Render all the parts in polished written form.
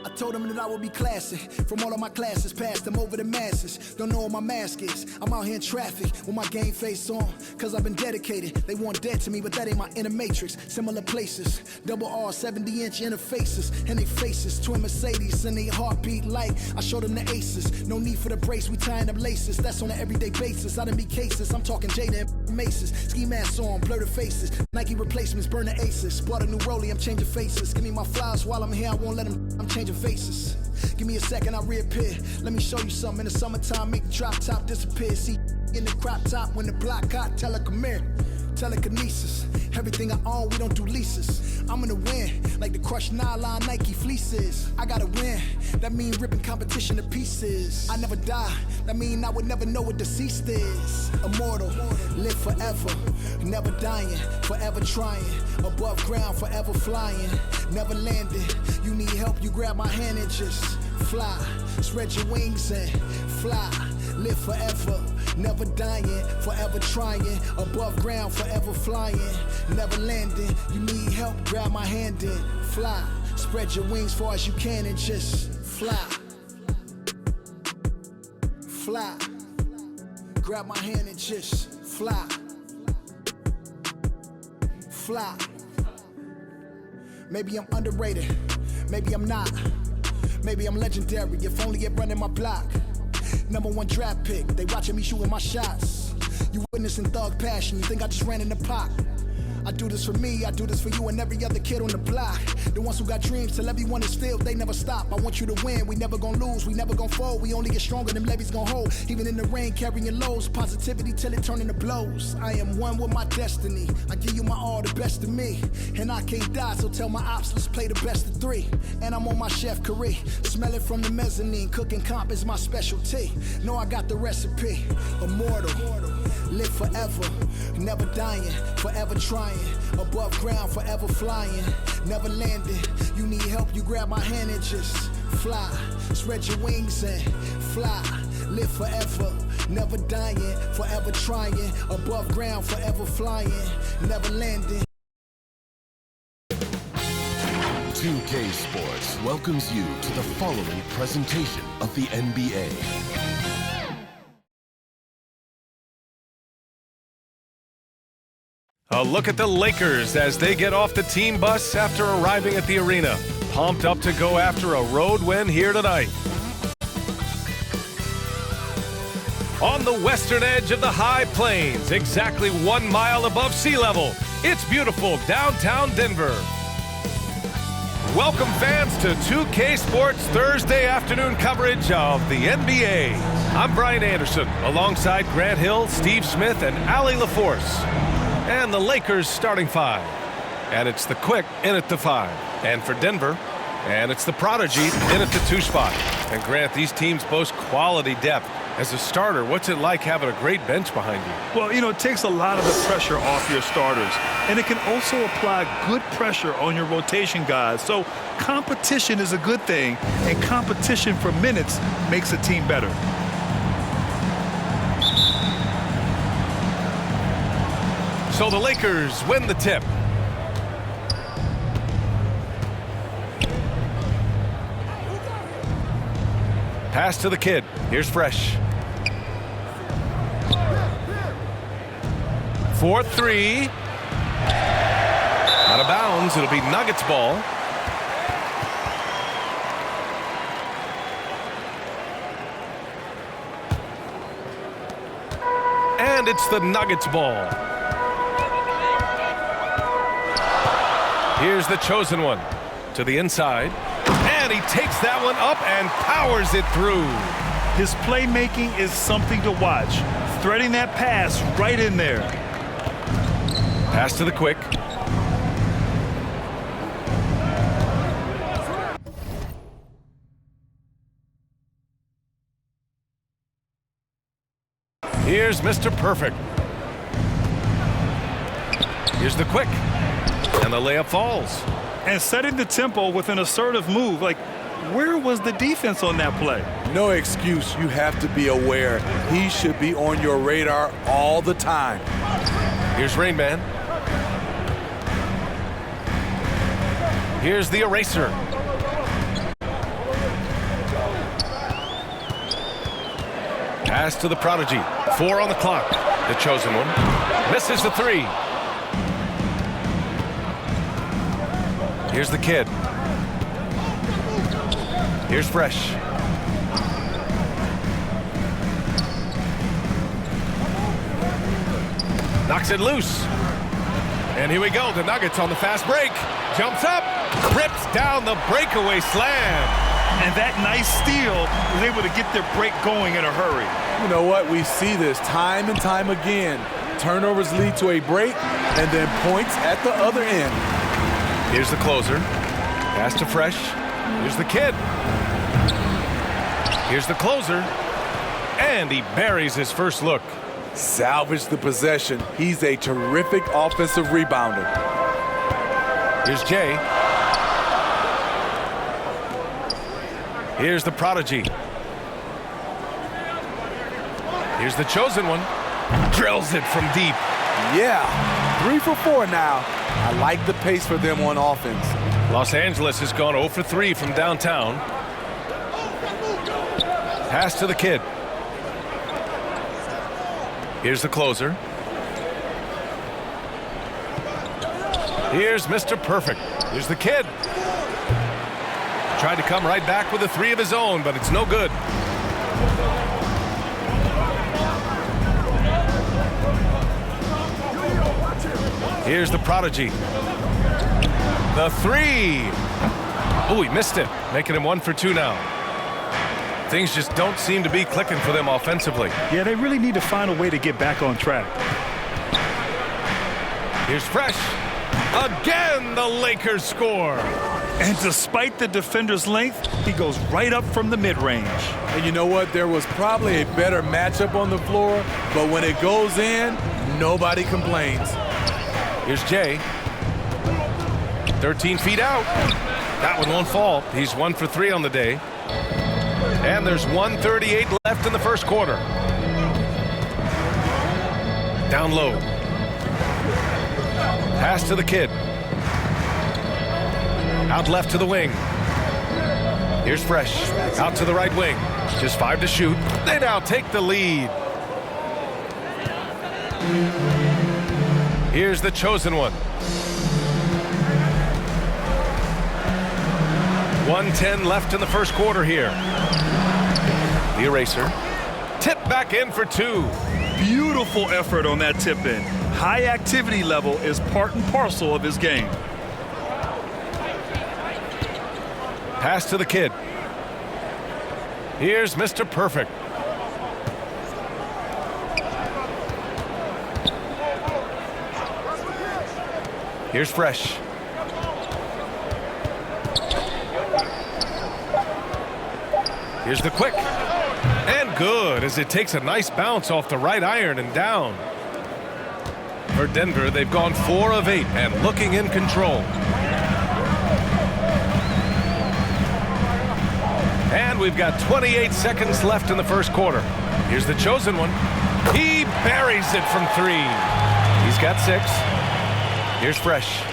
I told them that I would be classy. From all of my classes, passed them over the masses. Don't know what my mask is. I'm out here in traffic with my game face on. Cause I've been dedicated. They want dead to me, but that ain't my inner matrix. Similar places. Double R, 70-inch interfaces. And they faces. Twin Mercedes and they heartbeat like I showed them the aces. No need for the brace, we tying up laces. That's on an everyday basis. I done be cases. I'm talking Jada and Maces. Ski masks on, blur the faces. Nike replacements, burn the aces. Bought a new rollie, I'm changing faces. Give me my flowers while I'm here, I won't let them. I'm changing faces. Give me a second, I'll reappear. Let me show you something. In the summertime, make the drop top disappear. See in the crop top when the block hot, tell her come here. Telekinesis, everything I own, we don't do leases. I'm gonna win, like the crushed nylon Nike fleeces. I gotta win, that mean ripping competition to pieces. I never die, that mean I would never know what deceased is. Immortal, live forever, never dying, forever trying. Above ground, forever flying, never landing. You need help, you grab my hand and just fly. Spread your wings and fly, live forever. Never dying, forever trying. Above ground, forever flying. Never landing. You need help, grab my hand and fly. Spread your wings far as you can and just fly. Fly. Grab my hand and just fly. Fly. Maybe I'm underrated. Maybe I'm not. Maybe I'm legendary. If only it running my block. #1 draft pick, they watching me shooting my shots. You witnessing thug passion, you think I just ran in the pot. I do this for me, I do this for you and every other kid on the block. The ones who got dreams, till everyone is filled, they never stop. I want you to win, we never gonna lose, we never gonna fold. We only get stronger, them levees gonna hold. Even in the rain, carrying lows, positivity till it turn into blows. I am one with my destiny, I give you my all, the best of me. And I can't die, so tell my ops, let's play the best of 3. And I'm on my chef career, smell it from the mezzanine. Cooking comp is my specialty, know I got the recipe. Immortal, live forever, never dying, forever trying. Above ground, forever flying, never landing. You need help, you grab my hand and just fly. Spread your wings and fly. Live forever, never dying, forever trying. Above ground, forever flying, never landing. 2K Sports welcomes you to the following presentation of the NBA. A look at the Lakers as they get off the team bus after arriving at the arena. Pumped up to go after a road win here tonight. On the western edge of the High Plains, exactly 1 mile above sea level, it's beautiful downtown Denver. Welcome fans to 2K Sports Thursday afternoon coverage of the NBA. I'm Brian Anderson, alongside Grant Hill, Steve Smith, and Allie LaForce. And the Lakers starting 5. And it's the Quick in at the 5. And for Denver, and it's the Prodigy in at the 2 spot. And Grant, these teams boast quality depth. As a starter, what's it like having a great bench behind you? Well, it takes a lot of the pressure off your starters. And it can also apply good pressure on your rotation guys. So competition is a good thing. And competition for minutes makes a team better. So the Lakers win the tip. Pass to the kid. Here's Fresh. 4-3. Out of bounds. It'll be Nuggets ball. And it's the Nuggets ball. Here's the chosen one to the inside. And he takes that one up and powers it through. His playmaking is something to watch. Threading that pass right in there. Pass to the Quick. Here's Mr. Perfect. Here's the Quick. And the layup falls. And setting the tempo with an assertive move. Like, where was the defense on that play? No excuse. You have to be aware. He should be on your radar all the time. Here's Rain Man. Here's the eraser. Pass to the prodigy. 4 on the clock. The chosen one misses the 3. Here's the kid. Here's Fresh. Knocks it loose. And here we go. The Nuggets on the fast break. Jumps up. Rips down the breakaway slam. And that nice steal was able to get their break going in a hurry. You know what? We see this time and time again. Turnovers lead to a break and then points at the other end. Here's the closer. Pass to Fresh. Here's the kid. Here's the closer. And he buries his first look. Salvage the possession. He's a terrific offensive rebounder. Here's Jay. Here's the prodigy. Here's the chosen one. Drills it from deep. Yeah, 3 for 4 now. I like the pace for them on offense. Los Angeles has gone 0 for 3 from downtown. Pass to the kid. Here's the closer. Here's Mr. Perfect. Here's the kid. Tried to come right back with a 3 of his own, but it's no good. Here's the prodigy. The 3. Oh, he missed it, making him 1 for 2 now. Things just don't seem to be clicking for them offensively. Yeah, they really need to find a way to get back on track. Here's Fresh. Again, the Lakers score. And despite the defender's length, he goes right up from the mid-range. And you know what? There was probably a better matchup on the floor, but when it goes in, nobody complains. Here's Jay. 13 feet out. That one won't fall. He's 1 for 3 on the day. And there's 1:38 left in the first quarter. Down low. Pass to the kid. Out left to the wing. Here's Fresh. Out to the right wing. Just 5 to shoot. They now take the lead. Here's the chosen one. 1:10 left in the first quarter here. The eraser. Tip back in for 2. Beautiful effort on that tip in. High activity level is part and parcel of his game. Pass to the kid. Here's Mr. Perfect. Here's Fresh. Here's the quick. And good, as it takes a nice bounce off the right iron and down. For Denver, they've gone 4 of 8 and looking in control. And we've got 28 seconds left in the first quarter. Here's the chosen one. He buries it from 3. He's got 6. Here's Fresh.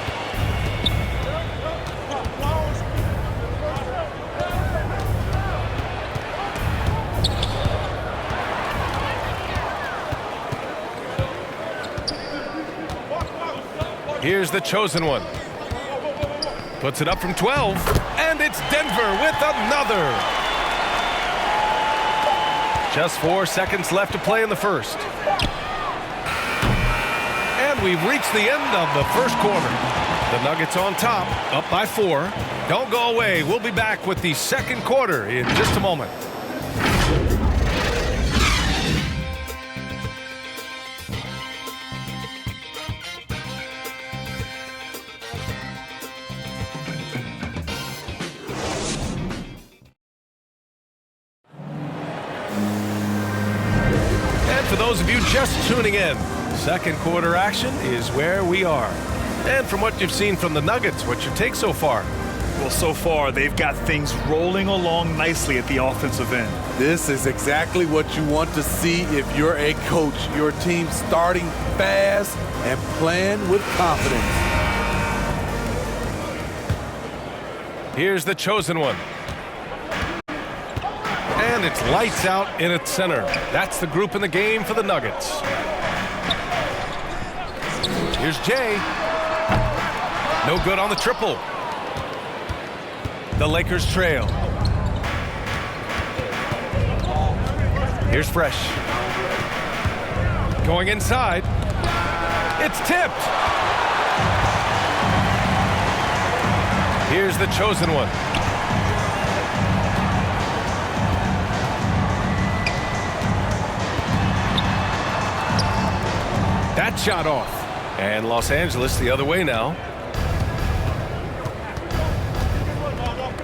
Here's the chosen one. Puts it up from 12. And it's Denver with another. Just 4 seconds left to play in the first. And we've reached the end of the first quarter. The Nuggets on top, up by 4. Don't go away. We'll be back with the second quarter in just a moment. For those of you just tuning in, second quarter action is where we are. And from what you've seen from the Nuggets, what's your take so far? Well, so far, they've got things rolling along nicely at the offensive end. This is exactly what you want to see if you're a coach. Your team starting fast and playing with confidence. Here's the chosen one. And it's lights out in its center. That's the group in the game for the Nuggets. Here's Jay. No good on the triple. The Lakers trail. Here's Fresh. Going inside. It's tipped. Here's the chosen one. That shot off. And Los Angeles the other way now.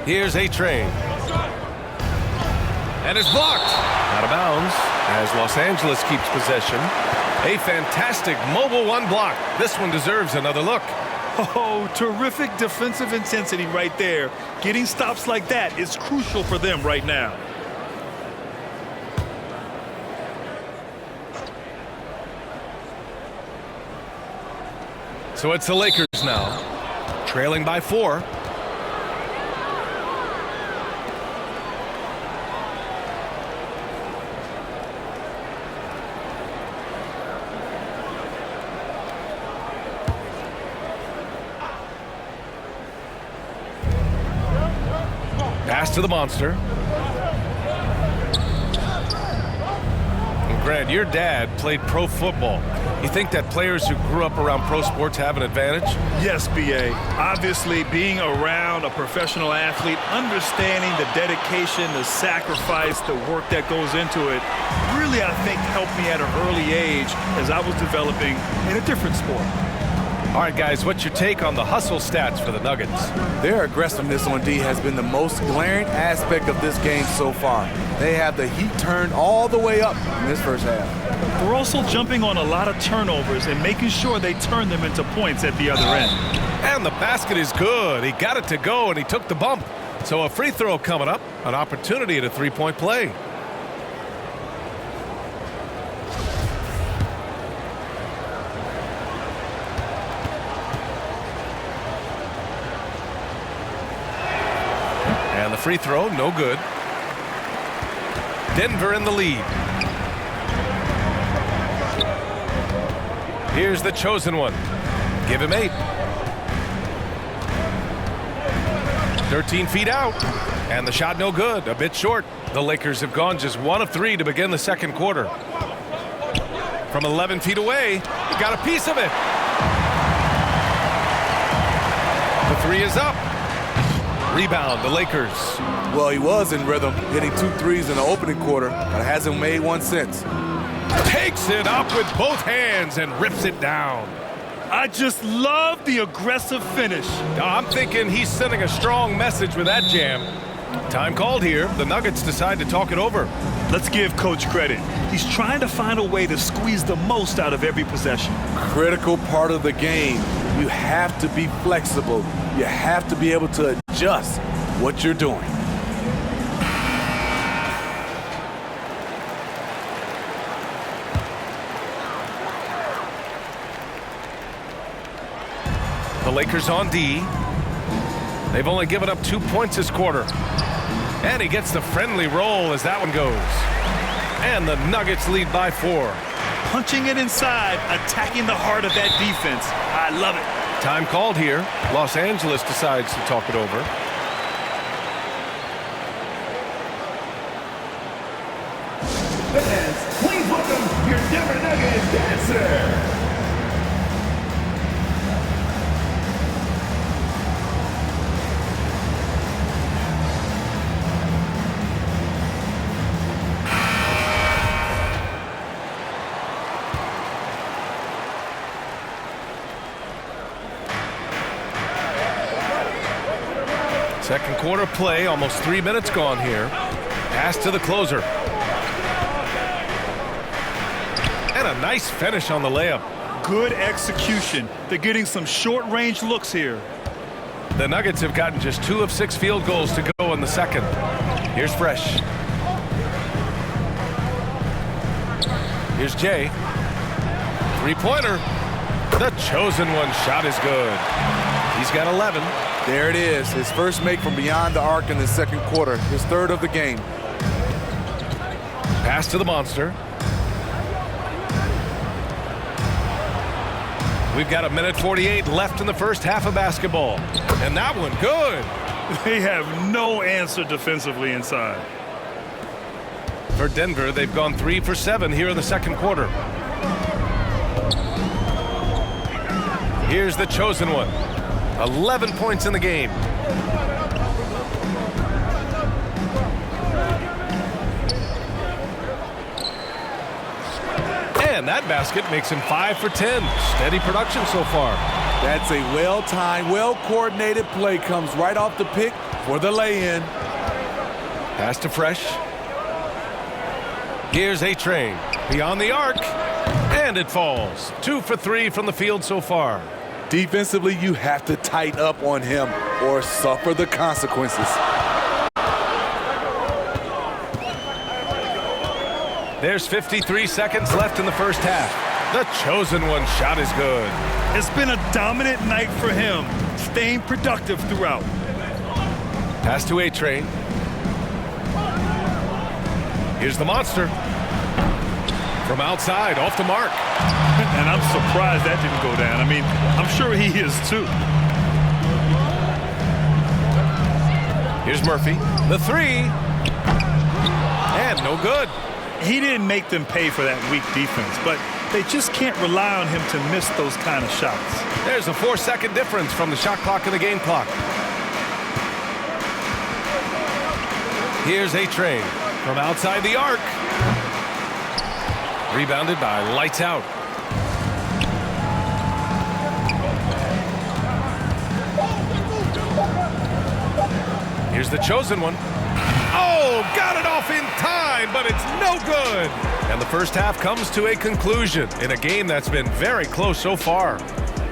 Here's A-Train. And it's blocked. Out of bounds as Los Angeles keeps possession. A fantastic mobile one block. This one deserves another look. Oh, terrific defensive intensity right there. Getting stops like that is crucial for them right now. So it's the Lakers now, trailing by 4. Pass to the monster. And Grant, your dad played pro football. You think that players who grew up around pro sports have an advantage? Yes, B.A. Obviously, being around a professional athlete, understanding the dedication, the sacrifice, the work that goes into it, really, I think, helped me at an early age as I was developing in a different sport. All right, guys, what's your take on the hustle stats for the Nuggets? Their aggressiveness on D has been the most glaring aspect of this game so far. They have the heat turned all the way up in this first half. They're also jumping on a lot of turnovers and making sure they turn them into points at the other end. And the basket is good. He got it to go, and he took the bump. So a free throw coming up, an opportunity at a three-point play. And the free throw, no good. Denver in the lead. Here's the chosen one. Give him 8. 13 feet out. And the shot no good. A bit short. The Lakers have gone just 1 of 3 to begin the second quarter. From 11 feet away, he got a piece of it. The 3 is up. Rebound, the Lakers. Well, he was in rhythm, hitting 2 threes in the opening quarter, but hasn't made one since. Takes it up with both hands and rips it down. I just love the aggressive finish. I'm thinking he's sending a strong message with that jam. Time called here. The Nuggets decide to talk it over. Let's give Coach credit. He's trying to find a way to squeeze the most out of every possession. Critical part of the game. You have to be flexible. You have to be able to adjust what you're doing. The Lakers on D. They've only given up 2 points this quarter. And he gets the friendly roll as that one goes. And the Nuggets lead by 4. Punching it inside, attacking the heart of that defense. I love it. Time called here. Los Angeles decides to talk it over. Fans, please welcome your Denver Nuggets dancer. Second quarter play, almost 3 minutes gone here. Pass to the closer. And a nice finish on the layup. Good execution. They're getting some short-range looks here. The Nuggets have gotten just 2 of 6 field goals to go in the second. Here's Fresh. Here's Jay. Three-pointer. The chosen one shot is good. He's got 11. There it is, his first make from beyond the arc in the second quarter, his 3rd of the game. Pass to the monster. We've got 1:48 left in the first half of basketball. And that one, good. They have no answer defensively inside. For Denver, they've gone 3 for 7 here in the second quarter. Here's the chosen one. 11 points in the game. And that basket makes him 5 for 10. Steady production so far. That's a well-timed, well-coordinated play. Comes right off the pick for the lay-in. Pass to Fresh. Here's A-Train. Beyond the arc. And it falls. 2 for 3 from the field so far. Defensively, you have to tighten up on him or suffer the consequences. There's 53 seconds left in the first half. The chosen one shot is good. It's been a dominant night for him, staying productive throughout. Pass to A-Train. Here's the monster. From outside, off the mark. And I'm surprised that didn't go down. I mean, I'm sure he is too. Here's Murphy. The three. And no good. He didn't make them pay for that weak defense, but they just can't rely on him to miss those kind of shots. There's a 4-second difference from the shot clock and the game clock. Here's A-Train from outside the arc. Rebounded by Lights Out. Here's the chosen one. Oh, got it off in time, but it's no good. And the first half comes to a conclusion in a game that's been very close so far.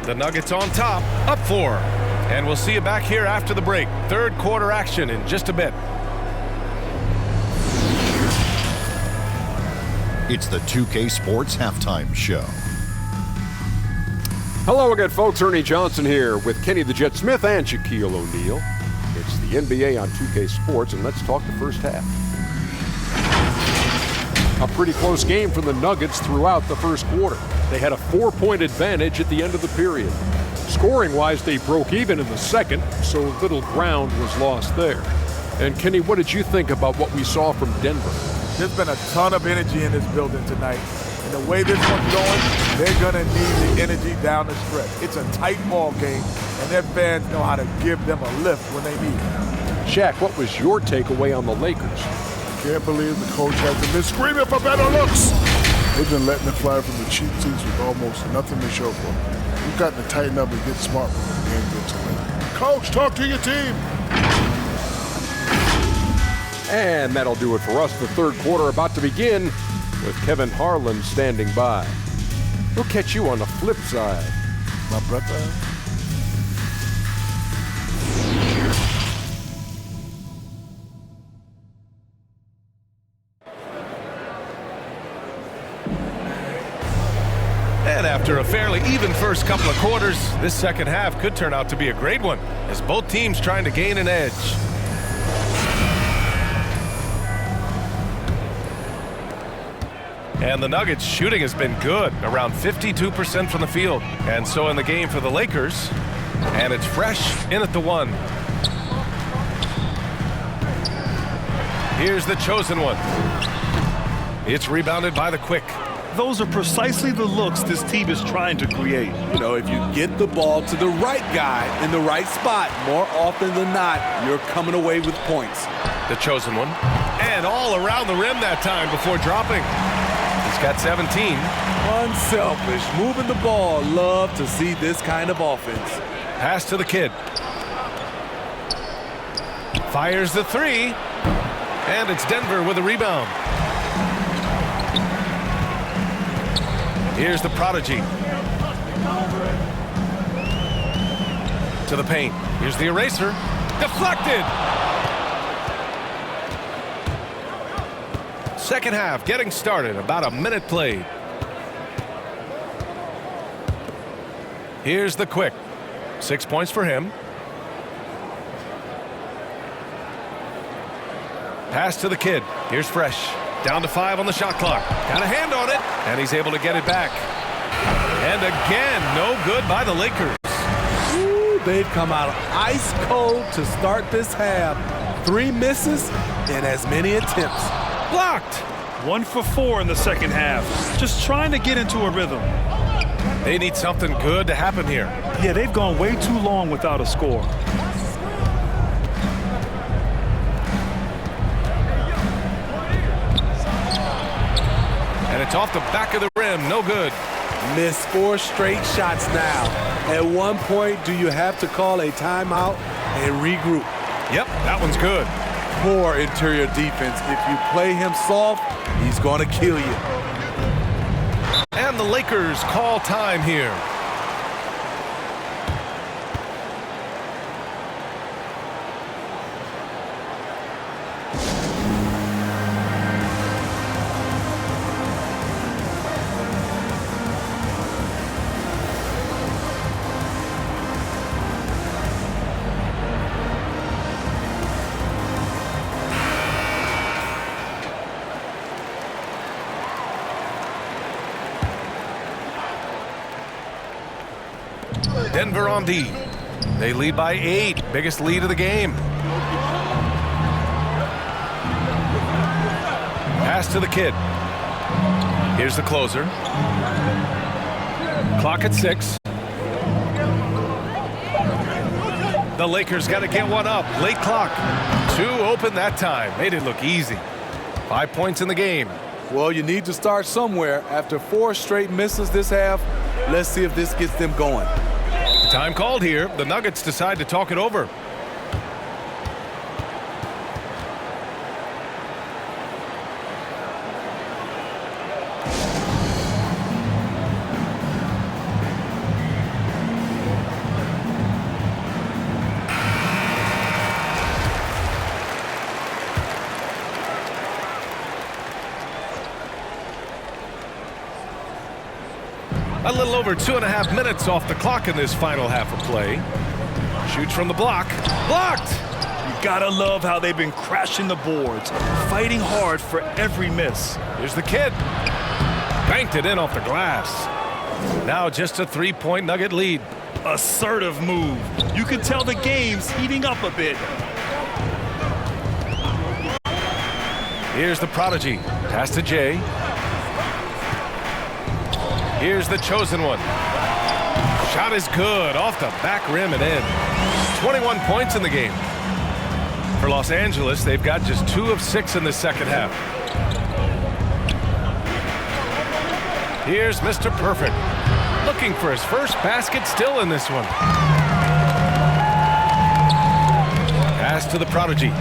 The Nuggets on top, up 4. And we'll see you back here after the break. Third quarter action in just a bit. It's the 2K Sports Halftime Show. Hello again, folks. Ernie Johnson here with Kenny the Jet Smith and Shaquille O'Neal. It's the NBA on 2K Sports, and let's talk the first half. A pretty close game for the Nuggets throughout the first quarter. They had a 4-point advantage at the end of the period. Scoring-wise, they broke even in the second, so little ground was lost there. And Kenny, what did you think about what we saw from Denver? There's been a ton of energy in this building tonight. And the way this one's going, they're going to need the energy down the stretch. It's a tight ball game, and their fans know how to give them a lift when they need it. Shaq, what was your takeaway on the Lakers? Can't believe the coach hasn't been screaming for better looks. They've been letting it fly from the cheap seats with almost nothing to show for it. You've got to tighten up and get smart when the game gets away. Coach, talk to your team. And that'll do it for us. The third quarter about to begin with Kevin Harlan standing by. We'll catch you on the flip side. My brother. And after a fairly even first couple of quarters, this second half could turn out to be a great one as both teams trying to gain an edge. And the Nuggets shooting has been good, around 52% from the field. And so in the game for the Lakers, and it's Fresh in at the 1. Here's the chosen one. It's rebounded by the Quick. Those are precisely the looks this team is trying to create. You know, if you get the ball to the right guy in the right spot, more often than not, you're coming away with points. The chosen one. And all around the rim that time before dropping. He's got 17. Unselfish, moving the ball. Love to see this kind of offense. Pass to the kid. Fires the 3. And it's Denver with a rebound. Here's the prodigy. To the paint. Here's the eraser. Deflected. Second half getting started. About a minute played. Here's the Quick. 6 points for him. Pass to the kid. Here's Fresh. Down to 5 on the shot clock. Got a hand on it, and he's able to get it back. And again, no good by the Lakers. Ooh, they've come out ice cold to start this half. 3 misses in as many attempts. Blocked. 1 for 4 in the second half. Just trying to get into a rhythm. They need something good to happen here. Yeah, they've gone way too long without a score. And it's off the back of the rim. No good. Missed 4 straight shots now. At one point, do you have to call a timeout and regroup? Yep, that one's good. Poor interior defense. If you play him soft, he's going to kill you. And the Lakers call time here. Denver on D. They lead by 8. Biggest lead of the game. Pass to the kid. Here's the closer. Clock at 6. The Lakers got to get one up. Late clock. 2 open that time. Made it look easy. 5 points in the game. Well, you need to start somewhere. After 4 straight misses this half, let's see if this gets them going. Time called here. The Nuggets decide to talk it over. A little over 2.5 minutes off the clock in this final half of play. Shoots from the block. Blocked! You gotta love how they've been crashing the boards, fighting hard for every miss. Here's the kid. Banked it in off the glass. Now just a 3-point Nugget lead. Assertive move. You can tell the game's heating up a bit. Here's the prodigy. Pass to Jay. Here's the chosen one. Shot is good. Off the back rim and in. 21 points in the game. For Los Angeles, they've got just 2 of 6 in the second half. Here's Mr. Perfect. Looking for his first basket still in this one. Pass to the prodigy.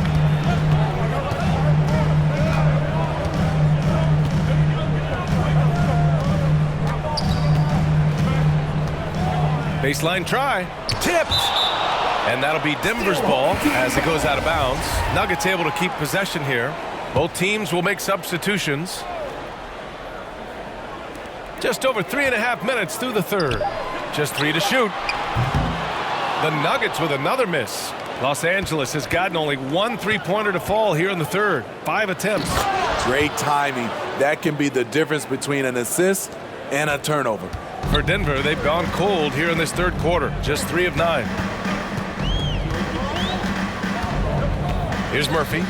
Baseline try. Tipped. And that'll be Denver's ball as it goes out of bounds. Nuggets able to keep possession here. Both teams will make substitutions. Just over 3.5 minutes through the third. Just 3 to shoot. The Nuggets with another miss. Los Angeles has gotten only 1 3-pointer to fall here in the third. 5 attempts. Great timing. That can be the difference between an assist and a turnover. For Denver, they've gone cold here in this third quarter. Just 3 of 9. Here's Murphy.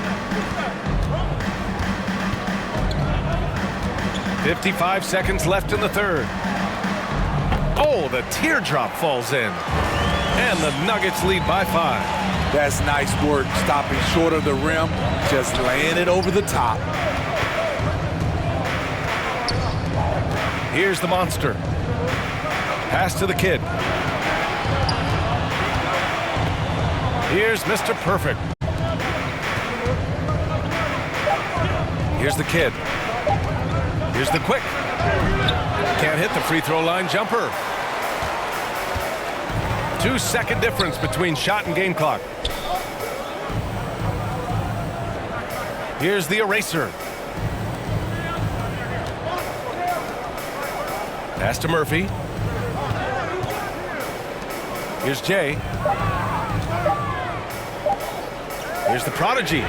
55 seconds left in the third. Oh, the teardrop falls in. And the Nuggets lead by 5. That's nice work, stopping short of the rim, just laying it over the top. Here's the monster. Pass to the kid. Here's Mr. Perfect. Here's the kid. Here's the quick. Can't hit the free throw line jumper. 2-second difference between shot and game clock. Here's the eraser. Pass to Murphy. Here's Jay. Here's the prodigy.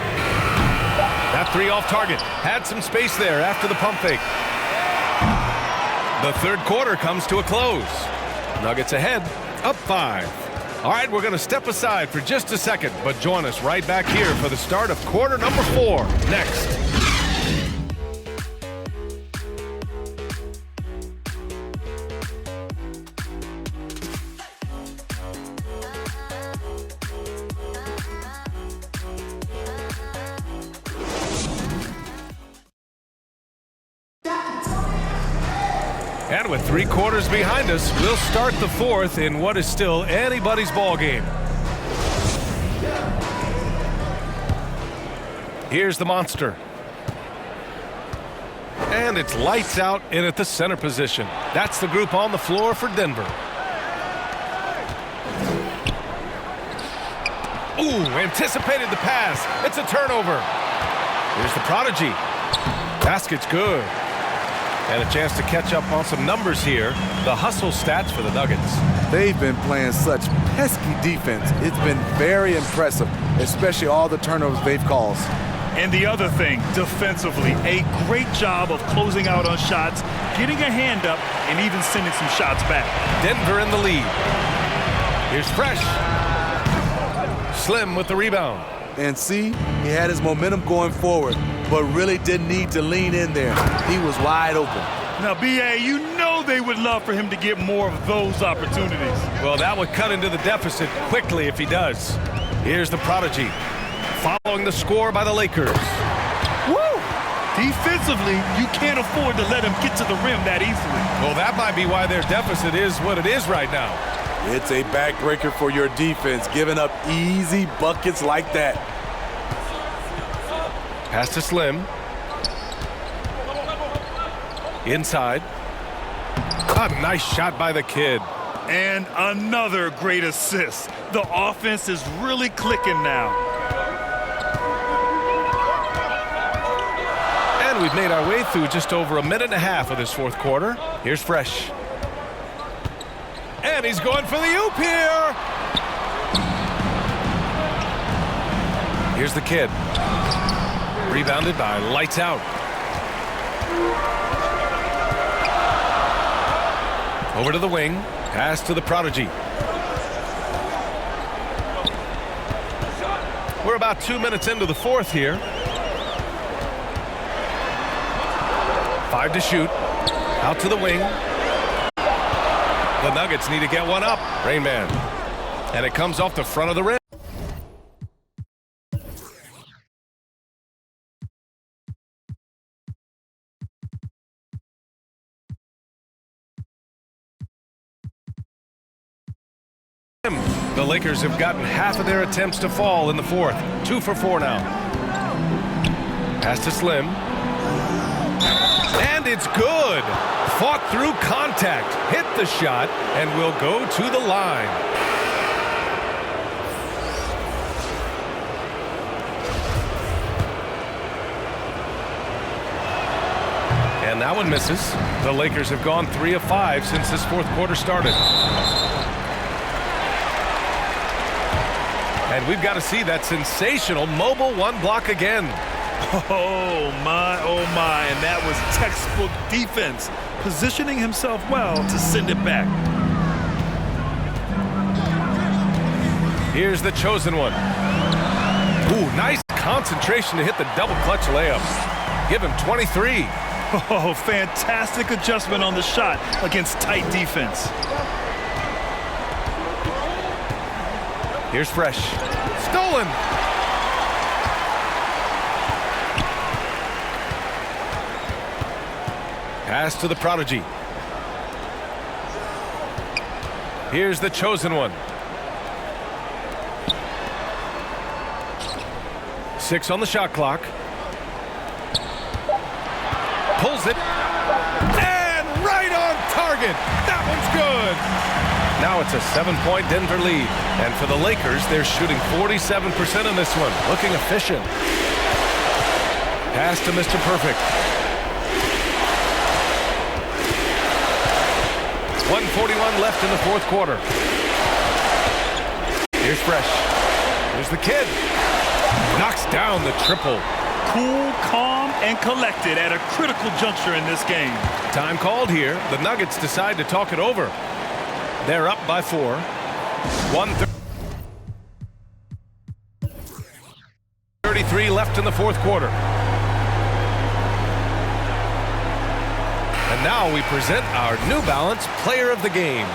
That three off target. Had some space there after the pump fake. The third quarter comes to a close. Nuggets ahead, up 5. All right, we're going to step aside for just a second, but join us right back here for the start of quarter number 4 next. And with 3 quarters behind us, we'll start the 4th in what is still anybody's ball game. Here's the monster. And it's lights out in at the center position. That's the group on the floor for Denver. Ooh, anticipated the pass. It's a turnover. Here's the prodigy. Basket's good. And a chance to catch up on some numbers here. The hustle stats for the Nuggets. They've been playing such pesky defense. It's been very impressive, especially all the turnovers they've caused. And the other thing, defensively, a great job of closing out on shots, getting a hand up, and even sending some shots back. Denver in the lead. Here's Fresh. Slim with the rebound. And see, he had his momentum going forward, but really didn't need to lean in there. He was wide open. Now, B.A., you know they would love for him to get more of those opportunities. Well, that would cut into the deficit quickly if he does. Here's the prodigy, following the score by the Lakers. Woo! Defensively, you can't afford to let him get to the rim that easily. Well, that might be why their deficit is what it is right now. It's a backbreaker for your defense, giving up easy buckets like that. Pass to Slim. Inside. A nice shot by the kid. And another great assist. The offense is really clicking now. And we've made our way through just over a minute and a half of this 4th quarter. Here's Fresh. And he's going for the oop here. Here's the kid. Rebounded by Lights Out. Over to the wing. Pass to the prodigy. We're about 2 minutes into the 4th here. 5 to shoot. Out to the wing. The Nuggets need to get one up. Rain Man. And it comes off the front of the rim. The Lakers have gotten half of their attempts to fall in the 4th. 2 for 4 now. Pass to Slim. And it's good. Fought through contact, hit the shot, and will go to the line. And that one misses. The Lakers have gone 3 of 5 since this 4th quarter started. And we've got to see that sensational mobile 1 block again. Oh, my. And that was textbook defense, positioning himself well to send it back. Here's the chosen one. Ooh, nice concentration to hit the double clutch layup. Give him 23. Oh, fantastic adjustment on the shot against tight defense. Here's Fresh. Stolen. Pass to the prodigy. Here's the chosen one. 6 on the shot clock. Pulls it. And right on target. That one's good. Now it's a 7-point Denver lead. And for the Lakers, they're shooting 47% in this one. Looking efficient. Pass to Mr. Perfect. 1:41 left in the 4th quarter. Here's Fresh. Here's the kid. Knocks down the triple. cool, calm, and collected at a critical juncture in this game. Time called here. The Nuggets decide to talk it over. They're up by 4. 1:33 left in the fourth quarter. And now we present our New Balance Player of the Game.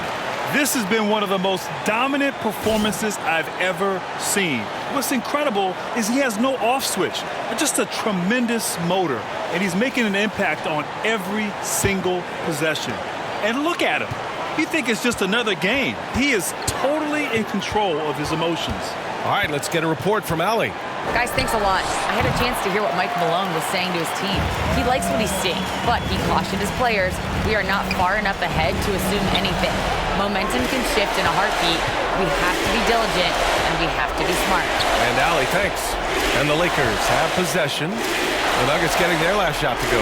This has been one of the most dominant performances I've ever seen. What's incredible is he has no off switch, just a tremendous motor, and he's making an impact on every single possession. And look at him. You think it's just another game. He is totally in control of his emotions. All right, let's get a report from Allie. Guys, thanks a lot. I had a chance to hear what Mike Malone was saying to his team. He likes what he's seeing, but he cautioned his players, we are not far enough ahead to assume anything. Momentum can shift in a heartbeat. We have to be diligent, and we have to be smart. And Allie, thanks. And the Lakers have possession. The Nuggets getting their last shot to go.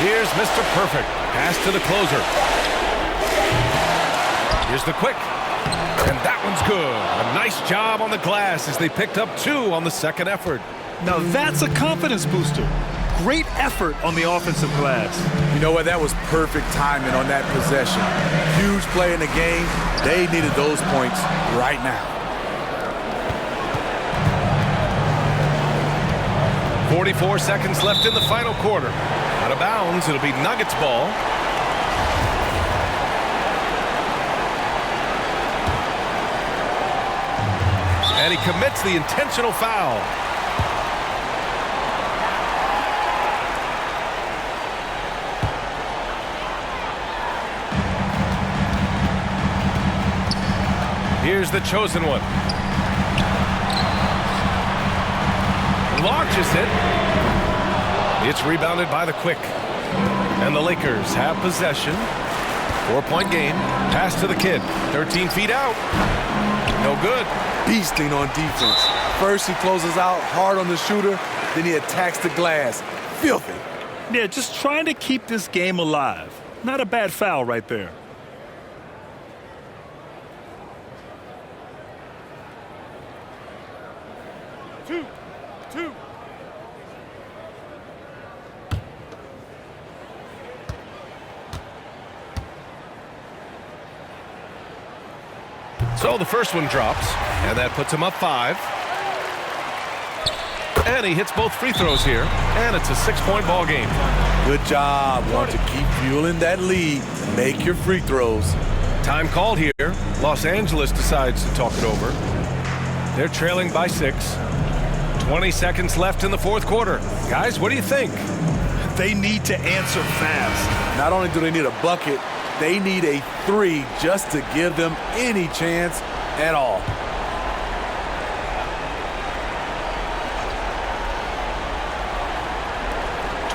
Here's Mr. Perfect. Pass to the closer. Here's the quick. And that one's good. A nice job on the glass as they picked up 2 on the second effort. Now that's a confidence booster. Great effort on the offensive glass. You know what? That was perfect timing on that possession. Huge play in the game. They needed those points right now. 44 seconds left in the final quarter. Out of bounds, it'll be Nuggets ball. And he commits the intentional foul. Here's the chosen one. Launches it. It's rebounded by the quick. And the Lakers have possession. 4-point game. Pass to the kid. 13 feet out. No good. Beasting on defense. First he closes out hard on the shooter, then he attacks the glass. Filthy. Yeah, just trying to keep this game alive. Not a bad foul right there. Two. So the first one drops, and that puts him up 5. And he hits both free throws here, and it's a 6-point ball game. Good job. Want to keep fueling that lead. Make your free throws. Time called here. Los Angeles decides to talk it over. They're trailing by 6. 20 seconds left in the fourth quarter. Guys, what do you think? They need to answer fast. Not only do they need a bucket, they need a 3 just to give them any chance at all.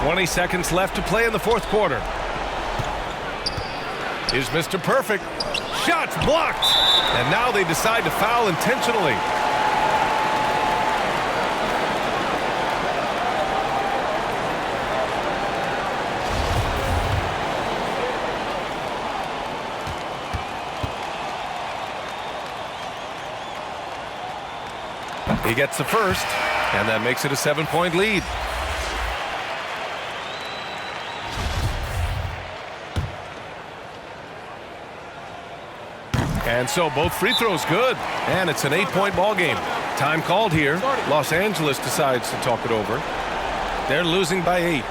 "20 seconds left to play in the fourth quarter. Here's Mr. Perfect. Shots blocked. And now they decide to foul intentionally. He gets the first, and that makes it a 7-point lead. And so both free throws good, and it's an 8-point ball game. Time called here. Los Angeles decides to talk it over. They're losing by 8.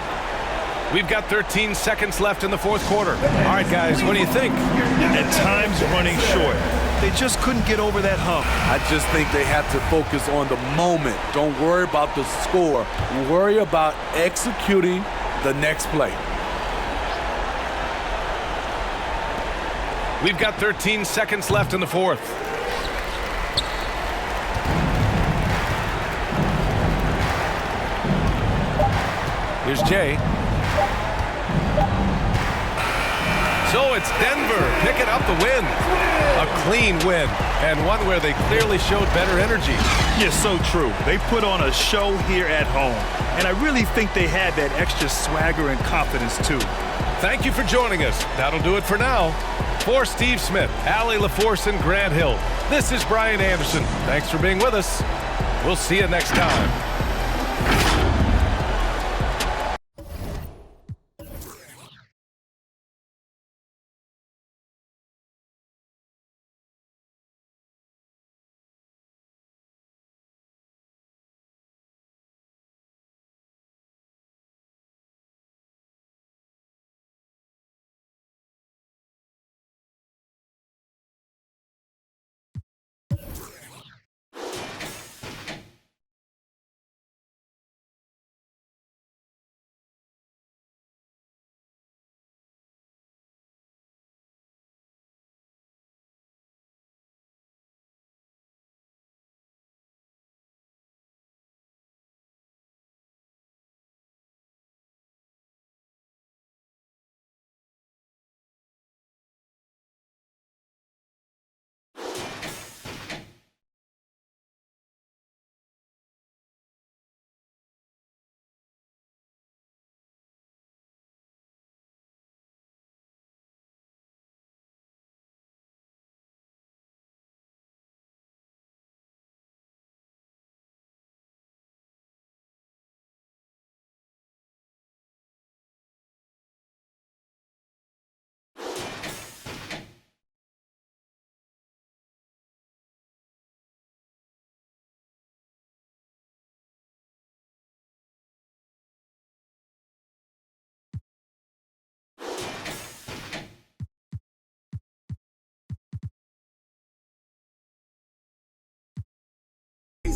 We've got 13 seconds left in the fourth quarter. All right, guys, what do you think? And time's running short. They just couldn't get over that hump. I just think they have to focus on the moment. Don't worry about the score. Worry about executing the next play. We've got 13 seconds left in the fourth. Here's Jay. So it's Denver picking up the win. A clean win, and one where they clearly showed better energy. Yeah, so true. They put on a show here at home, and I really think they had that extra swagger and confidence, too. Thank you for joining us. That'll do it for now. For Steve Smith, Allie LaForce, and Grant Hill, this is Brian Anderson. Thanks for being with us. We'll see you next time.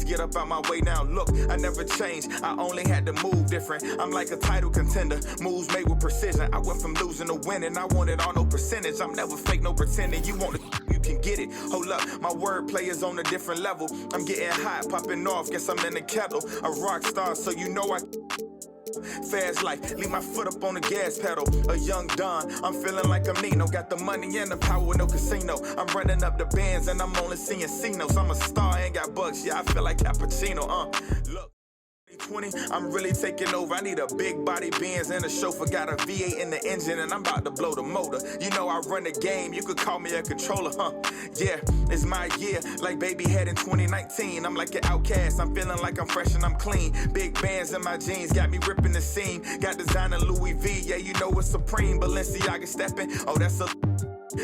Get up out my way now, look, I never changed, I only had to move different. I'm like a title contender, moves made with precision. I went from losing to winning, I want it all, no percentage. I'm never fake, no pretending, you want it, you can get it. Hold up, my wordplay is on a different level. I'm getting hot, popping off, guess I'm in the kettle. A rock star, so you know I fast life, leave my foot up on the gas pedal. A young Don, I'm feeling like I'm Nino. Got the money and the power, no casino. I'm running up the bands and I'm only seeing C-notes. I'm a star, ain't got bucks, yeah, I feel like Cappuccino, look. 20, I'm really taking over. I need a big body Benz and a chauffeur. Got a V8 in the engine and I'm about to blow the motor. You know I run the game, you could call me a controller, yeah, it's my year, like baby head in 2019. I'm like an outcast, I'm feeling like I'm fresh and I'm clean. Big bands in my jeans, got me ripping the seam. Got designer Louis V, yeah, you know it's supreme. Balenciaga stepping, oh that's a...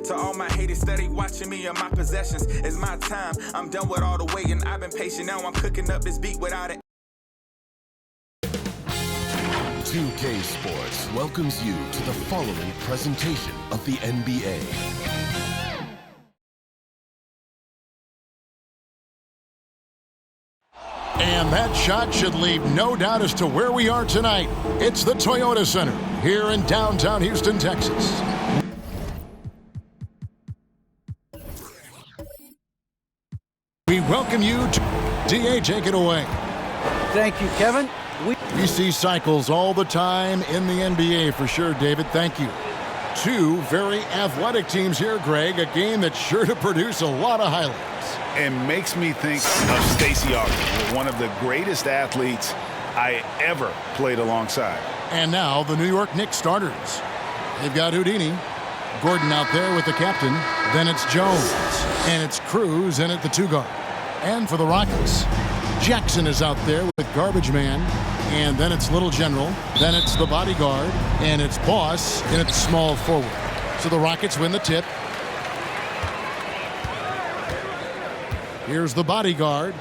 To all my haters steady watching me and my possessions. It's my time, I'm done with all the waiting. I've been patient, now I'm cooking up this beat without it. 2K Sports welcomes you to the following presentation of the NBA. And that shot should leave no doubt as to where we are tonight. It's the Toyota Center here in downtown Houston, Texas. We welcome you to DA. Take it away. Thank you, Kevin. We see cycles all the time in the NBA for sure, David. Thank you. Two very athletic teams here, Greg. A game that's sure to produce a lot of highlights. It makes me think of Stacey Augmon, one of the greatest athletes I ever played alongside. And now the New York Knicks starters. They've got Houdini, Gordon out there with the captain. Then it's Jones, and it's Cruz in at the two guard. And for the Rockets, Jackson is out there with Garbage Man, and then it's Little General, then it's the bodyguard, and it's Boss, and it's small forward. So the Rockets win the tip. Here's the bodyguard.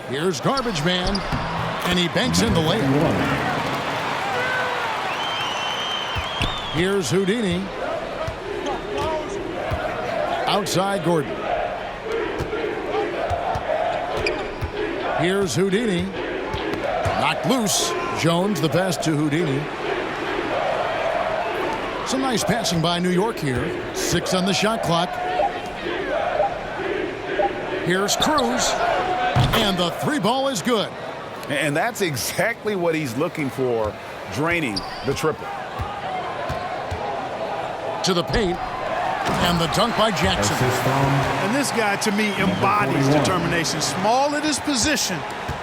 Here's Garbage Man, and he banks in the layup. Here's Houdini. Outside Gordon. Here's Houdini. Knocked loose. Jones, the pass to Houdini. Some nice passing by New York here. 6 on the shot clock. Here's Cruz. And the three ball is good. And that's exactly what he's looking for, draining the triple. To the paint. And the dunk by Jackson. And this guy, to me, embodies determination. Small at his position,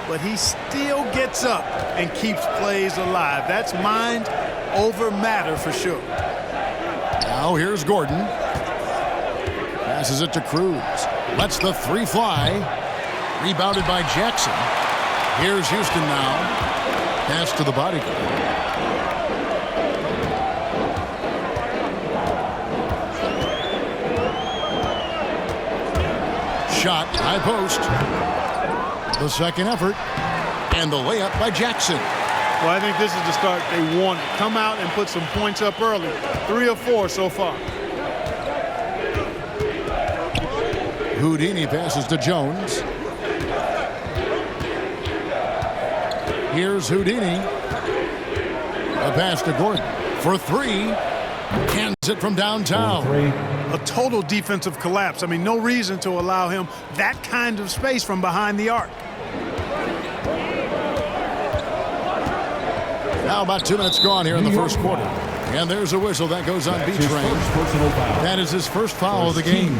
but he still gets up and keeps plays alive. That's mind over matter for sure. Now here's Gordon. Passes it to Cruz. Lets the three fly. Rebounded by Jackson. Here's Houston now. Pass to the bodyguard. Shot, high post. The second effort. And the layup by Jackson. Well, I think this is the start they want. Come out and put some points up early. 3 of 4 so far. Houdini passes to Jones. Here's Houdini. A pass to Gordon. For 3. Cans it from downtown. A total defensive collapse. I mean, no reason to allow him that kind of space from behind the arc. Now about 2 minutes gone here in the first quarter. And there's a whistle that goes on B-Train. That is his first foul of the game.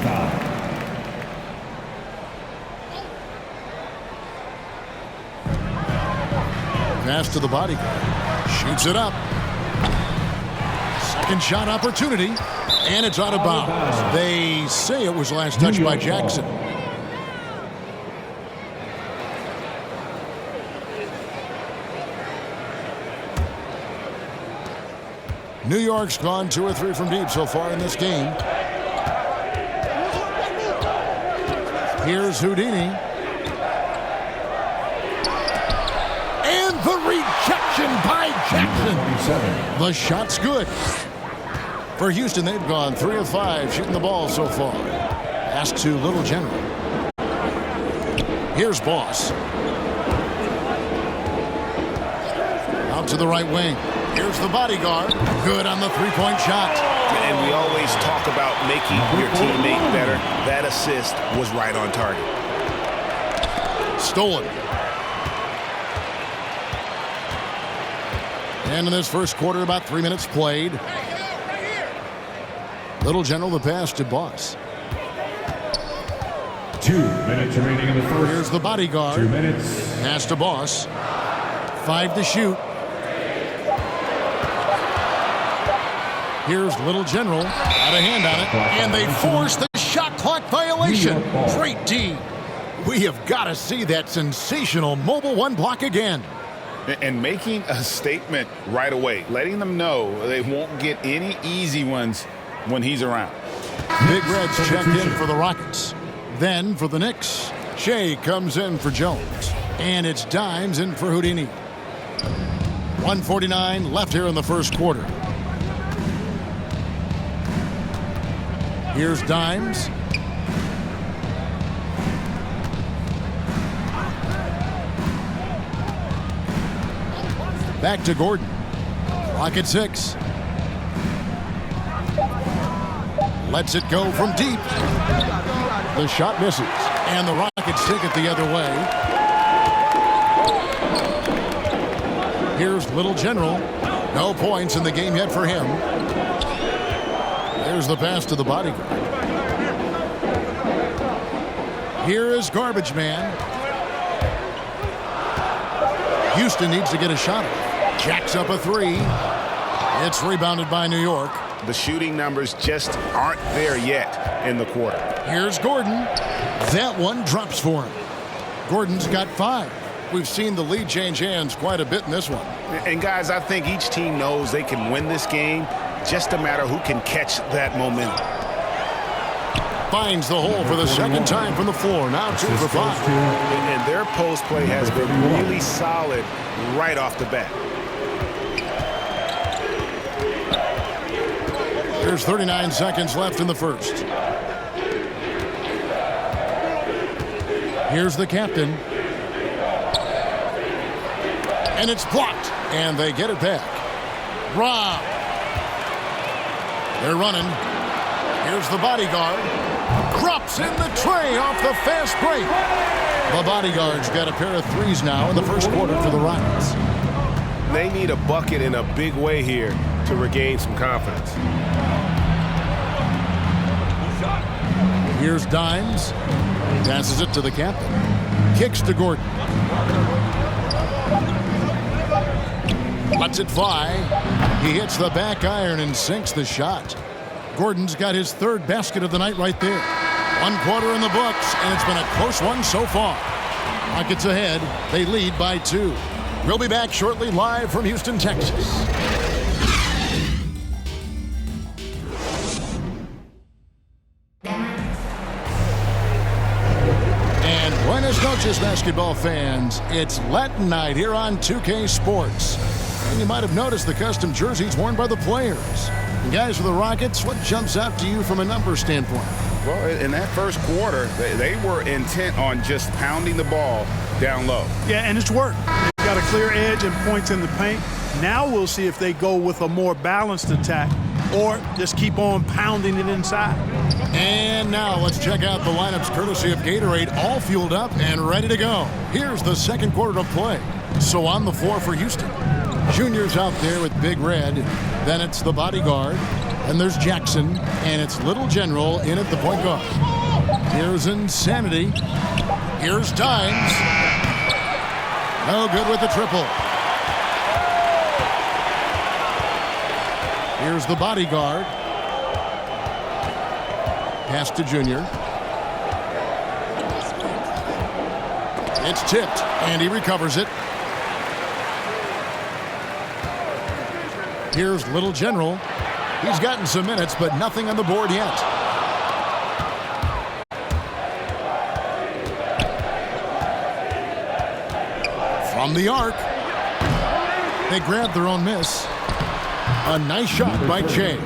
Pass to the bodyguard. Shoots it up. Second shot opportunity. And it's out of bounds. They say it was last touched by Jackson. New York's gone 2 or 3 from deep so far in this game. Here's Houdini. And the rejection by Jackson. The shot's good. For Houston, they've gone 3 of 5 shooting the ball so far. Pass to Little General. Here's Boss. Out to the right wing. Here's the bodyguard. Good on the three-point shot. And we always talk about making your teammate better. That assist was right on target. Stolen. And in this first quarter, about 3 minutes played. Little General, the pass to Boss. 2 minutes remaining in the first. Here's the bodyguard. 2 minutes. Pass to Boss. 5 to shoot. Here's Little General. Had a hand on it. And they force the shot clock violation. Great D. We have got to see that sensational mobile one block again. And making a statement right away, letting them know they won't get any easy ones when he's around. Big Reds checked in for the Rockets. Then for the Knicks, Shea comes in for Jones. And it's Dimes in for Houdini. 1:49 left here in the first quarter. Here's Dimes. Back to Gordon. Clock at 6. Lets it go from deep. The shot misses. And the Rockets take it the other way. Here's Little General. No points in the game yet for him. There's the pass to the bodyguard. Here is Garbage Man. Houston needs to get a shot off. Jacks up a 3. It's rebounded by New York. The shooting numbers just aren't there yet in the quarter. Here's Gordon. That one drops for him. Gordon's got 5. We've seen the lead change hands quite a bit in this one. And guys, I think each team knows they can win this game. Just a matter who can catch that momentum. Finds the hole for the second time from the floor. Now 2 for 5. And their post play has been really solid right off the bat. There's 39 seconds left in the first. Here's the captain. And it's blocked. And they get it back. Rob. They're running. Here's the bodyguard. Drops in the tray off the fast break. The bodyguard's got a pair of 3s now in the first quarter for the Rockets. They need a bucket in a big way here to regain some confidence. Here's Dimes. Passes it to the captain. Kicks to Gordon. Lets it fly. He hits the back iron and sinks the shot. Gordon's got his 3rd basket of the night right there. One quarter in the books, and it's been a close one so far. Rockets ahead. They lead by 2. We'll be back shortly live from Houston, Texas. And buenas noches, basketball fans. It's Latin night here on 2K Sports. And you might have noticed the custom jerseys worn by the players. And guys, for the Rockets, what jumps out to you from a number standpoint? Well, in that first quarter, they were intent on just pounding the ball down low. Yeah, and it's worked. They've got a clear edge and points in the paint. Now we'll see if they go with a more balanced attack or just keep on pounding it inside. And now let's check out the lineups courtesy of Gatorade, all fueled up and ready to go. Here's the second quarter of play. So on the floor for Houston. Junior's out there with Big Red. Then it's the bodyguard. And there's Jackson, and it's Little General in at the point guard. Here's Insanity. Here's Dimes. No good with the triple. Here's the bodyguard. Pass to Junior. It's tipped, and he recovers it. Here's Little General. He's gotten some minutes, but nothing on the board yet. From the arc. They grabbed their own miss. A nice shot by Che.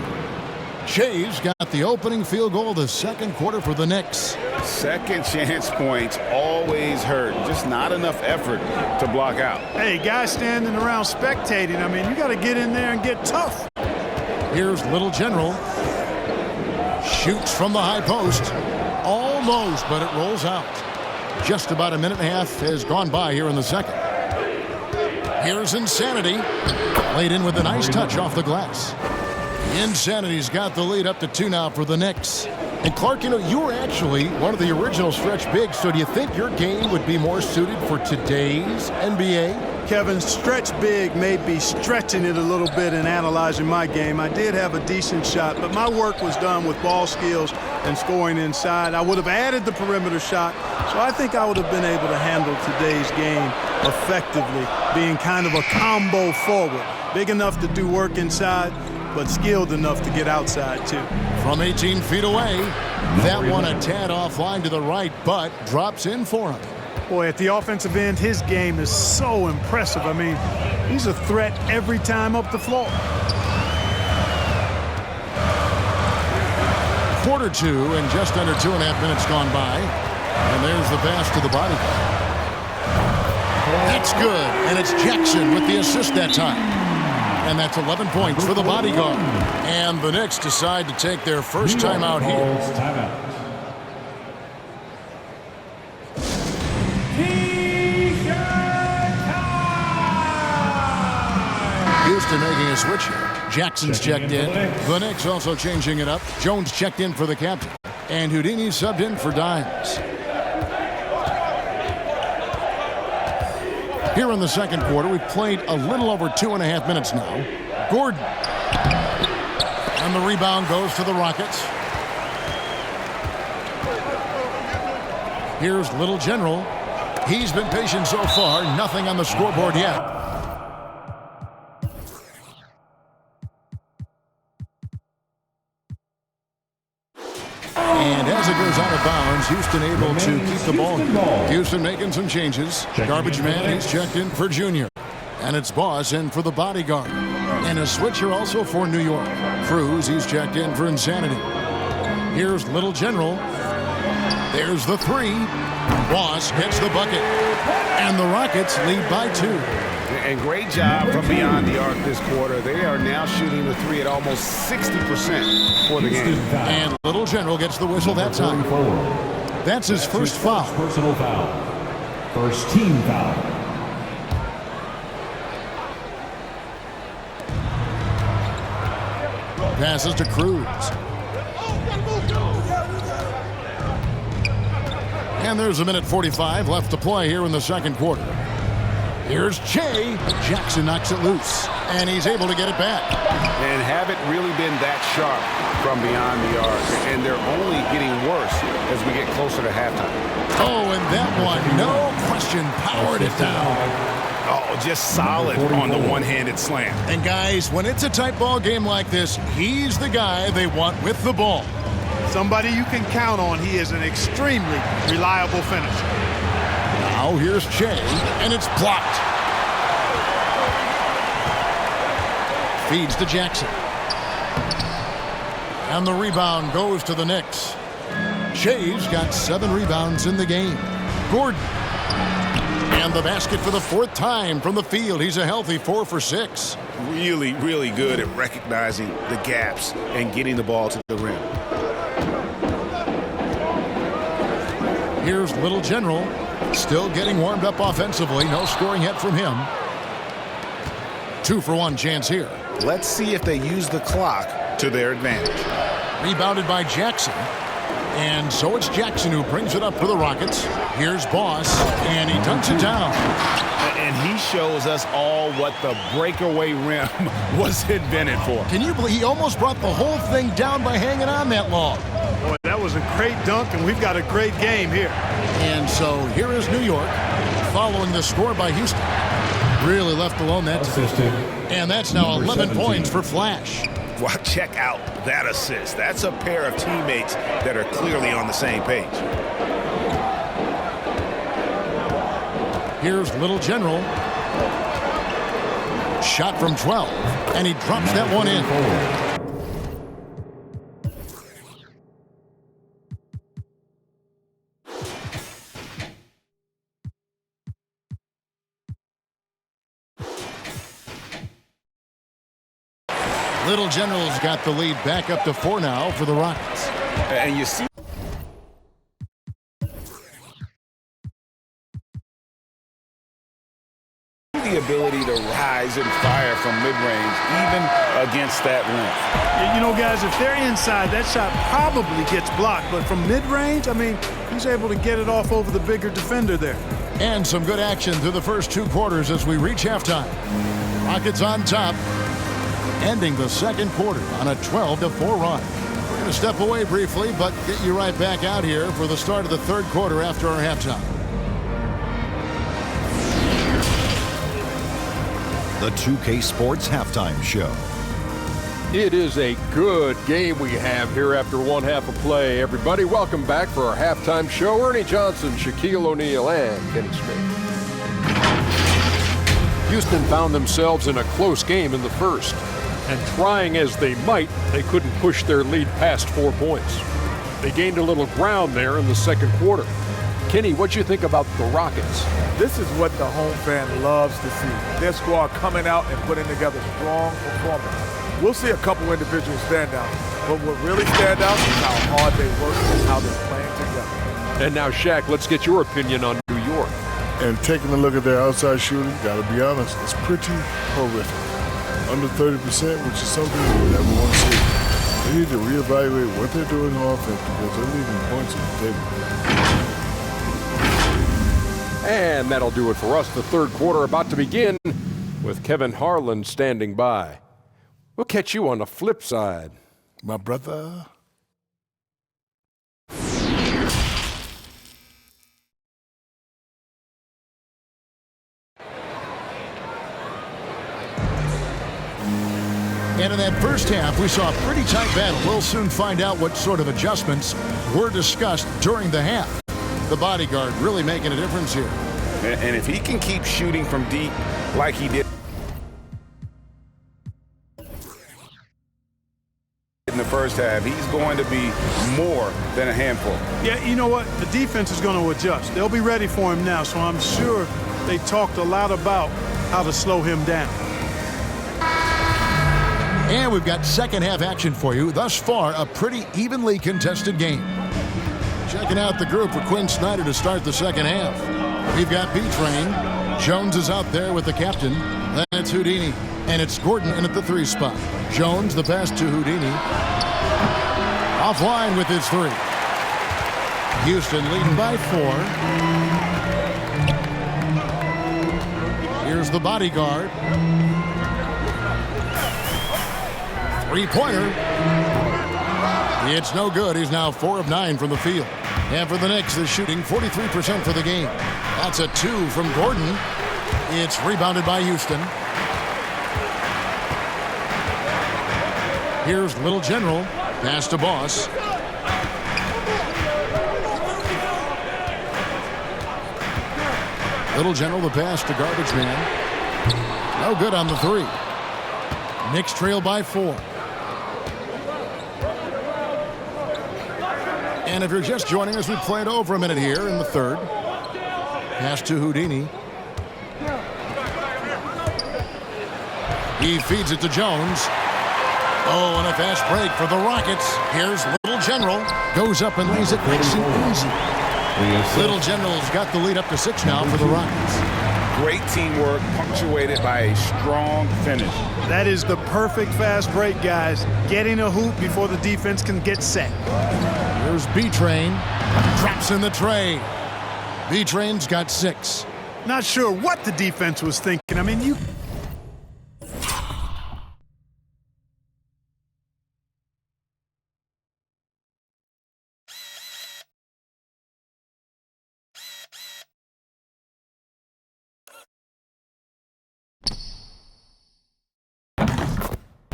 Che's got the opening field goal of the second quarter for the Knicks. Second chance points always hurt. Just not enough effort to block out. Hey, guys standing around spectating, I mean, you got to get in there and get tough. Here's Little General. Shoots from the high post. Almost, but it rolls out. Just about a minute and a half has gone by here in the second. Here's Insanity. Laid in with a nice touch off the glass. Insanity's got the lead up to 2 now for the Knicks. And Clark, you know, you were actually one of the original stretch bigs, so do you think your game would be more suited for today's NBA? Kevin, stretch big may be stretching it a little bit in analyzing my game. I did have a decent shot, but my work was done with ball skills and scoring inside. I would have added the perimeter shot, so I think I would have been able to handle today's game effectively, being kind of a combo forward. Big enough to do work inside, but skilled enough to get outside, too. From 18 feet away, that one a tad offline to the right, but drops in for him. Boy, at the offensive end, his game is so impressive. I mean, he's a threat every time up the floor. Quarter 2 and just under 2.5 minutes gone by. And there's the pass to the body. That's good, and it's Jackson with the assist that time. And that's 11 points for the bodyguard. And the Knicks decide to take their first time out here. Houston making a switch here. Jackson's checked in. The Knicks also changing it up. Jones checked in for the captain. And Houdini subbed in for Dimes. Here in the second quarter, we've played a little over 2.5 minutes now. Gordon. And the rebound goes to the Rockets. Here's Little General. He's been patient so far. Nothing on the scoreboard yet. And as it goes out of bounds, Houston able to keep the ball. Houston making some changes. Garbage man, he's checked in for Junior. And it's Boss in for the bodyguard. And a switcher also for New York. Cruz, he's checked in for Insanity. Here's Little General. There's the 3. Boss gets the bucket. And the Rockets lead by 2. And great job from beyond the arc this quarter. They are now shooting the 3 at almost 60% for the game. And Little General gets the whistle that time. That's his first foul. Personal foul. First team foul. Passes to Cruz. And there's a minute 45 left to play here in the second quarter. Here's Che. Jackson knocks it loose. And he's able to get it back. And haven't really been that sharp from beyond the arc. And they're only getting worse as we get closer to halftime. Oh, and that one, no question, powered it down. Oh, just solid on the one-handed slam. And guys, when it's a tight ball game like this, he's the guy they want with the ball. Somebody you can count on. He is an extremely reliable finisher. Now here's Jay, and it's blocked. Feeds to Jackson. And the rebound goes to the Knicks. Jay's got 7 rebounds in the game. Gordon. And the basket for the 4th time from the field. He's a healthy 4 for 6. Really, really good at recognizing the gaps and getting the ball to the rim. Here's Little General. Still getting warmed up offensively. No scoring yet from him. 2 for 1 chance here. Let's see if they use the clock to their advantage. Rebounded by Jackson. And so it's Jackson who brings it up for the Rockets. Here's Boss, and he dunks it down. And he shows us all what the breakaway rim was invented for. Can you believe he almost brought the whole thing down by hanging on that long? Boy, that was a great dunk, and we've got a great game here. And so here is New York following the score by Houston. Really left alone that time. And that's now 11 points for Flash. Well, check out that assist. That's a pair of teammates that are clearly on the same page. Here's Little General. Shot from 12, and he drops that one in. Little General's got the lead back up to 4 now for the Rockets. And you see the ability to rise and fire from mid-range, even against that length. You know, guys, if they're inside, that shot probably gets blocked. But from mid-range, I mean, he's able to get it off over the bigger defender there. And some good action through the first 2 quarters as we reach halftime. Rockets on top, ending the second quarter on a 12-4 run. We're going to step away briefly, but get you right back out here for the start of the third quarter after our halftime. The 2K Sports Halftime Show. It is a good game we have here after one half of play. Everybody, welcome back for our halftime show. Ernie Johnson, Shaquille O'Neal, and Kenny Smith. Houston found themselves in a close game in the first. And trying as they might, they couldn't push their lead past 4 points. They gained a little ground there in the second quarter. Kenny, what do you think about the Rockets? This is what the home fan loves to see. Their squad coming out and putting together strong performance. We'll see a couple individual standouts, but what really stand out is how hard they work and how they're playing together. And now, Shaq, let's get your opinion on New York. And taking a look at their outside shooting, gotta be honest, it's pretty horrific. Under 30%, which is something we never want to see. They need to reevaluate what they're doing on offense because they're leaving points on the table. And that'll do it for us. The third quarter about to begin with Kevin Harlan standing by. We'll catch you on the flip side. My brother. And in that first half, we saw a pretty tight battle. We'll soon find out what sort of adjustments were discussed during the half. The bodyguard really making a difference here. And if he can keep shooting from deep like he did in the first half, he's going to be more than a handful. Yeah, you know what? The defense is going to adjust. They'll be ready for him now, so I'm sure they talked a lot about how to slow him down. And we've got second half action for you. Thus far, a pretty evenly contested game. Checking out the group for Quinn Snyder to start the second half. We've got B-Train. Jones is out there with the captain. Then it's Houdini. And it's Gordon in at the 3 spot. Jones, the pass to Houdini. Offline with his 3. Houston leading by 4. Here's the bodyguard. Three-pointer. It's no good. He's now 4 of 9 from the field. And for the Knicks, they're shooting 43% for the game. That's a 2 from Gordon. It's rebounded by Houston. Here's Little General. Pass to Boss. Little General, the pass to Garbage Man. No good on the 3. Knicks trail by 4. And if you're just joining us, we've played over a minute here in the third. Pass to Houdini. He feeds it to Jones. Oh, and a fast break for the Rockets. Here's Little General. Goes up and lays it nice and easy. Little General's got the lead up to 6 now for the Rockets. Great teamwork, punctuated by a strong finish. That is the perfect fast break, guys. Getting a hoop before the defense can get set. Here's B-Train. Drops in the tray. B-Train's got 6. Not sure what the defense was thinking. I mean, you...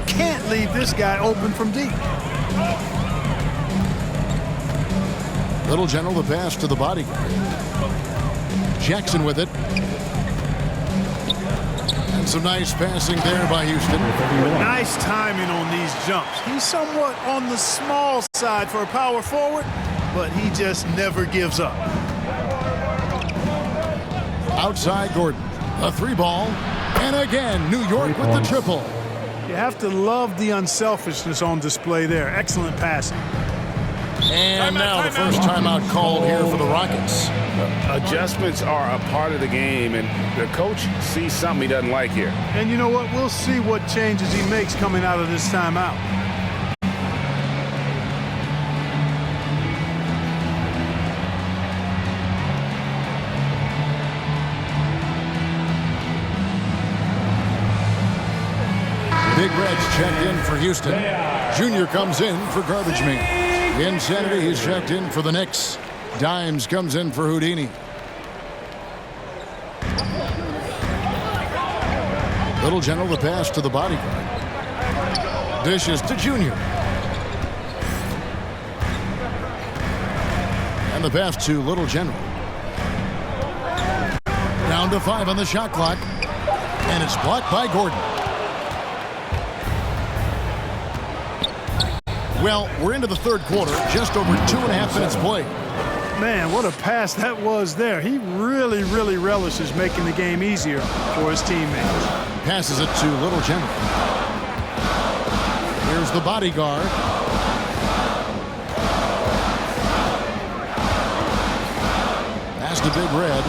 Can't leave this guy open from deep. Little General, the pass to the body. Jackson with it. And some nice passing there by Houston. Nice timing on these jumps. He's somewhat on the small side for a power forward, but he just never gives up. Outside Gordon. A 3-ball. And again, New York with the triple. You have to love the unselfishness on display there. Excellent passing. And now the first timeout called here for the Rockets. Adjustments are a part of the game, and the coach sees something he doesn't like here. And you know what? We'll see what changes he makes coming out of this timeout. Big Red's checked in for Houston. Junior comes in for Garbage Man. Insanity, he's checked in for the Knicks. Dimes comes in for Houdini. Little General, the pass to the bodyguard. Dishes to Junior. And the pass to Little General. Down to 5 on the shot clock. And it's blocked by Gordon. Well, we're into the third quarter, just over 2.5 minutes played. Man, what a pass that was there. He really, really relishes making the game easier for his teammates. Passes it to Little General. Here's the bodyguard. Pass to Big Red.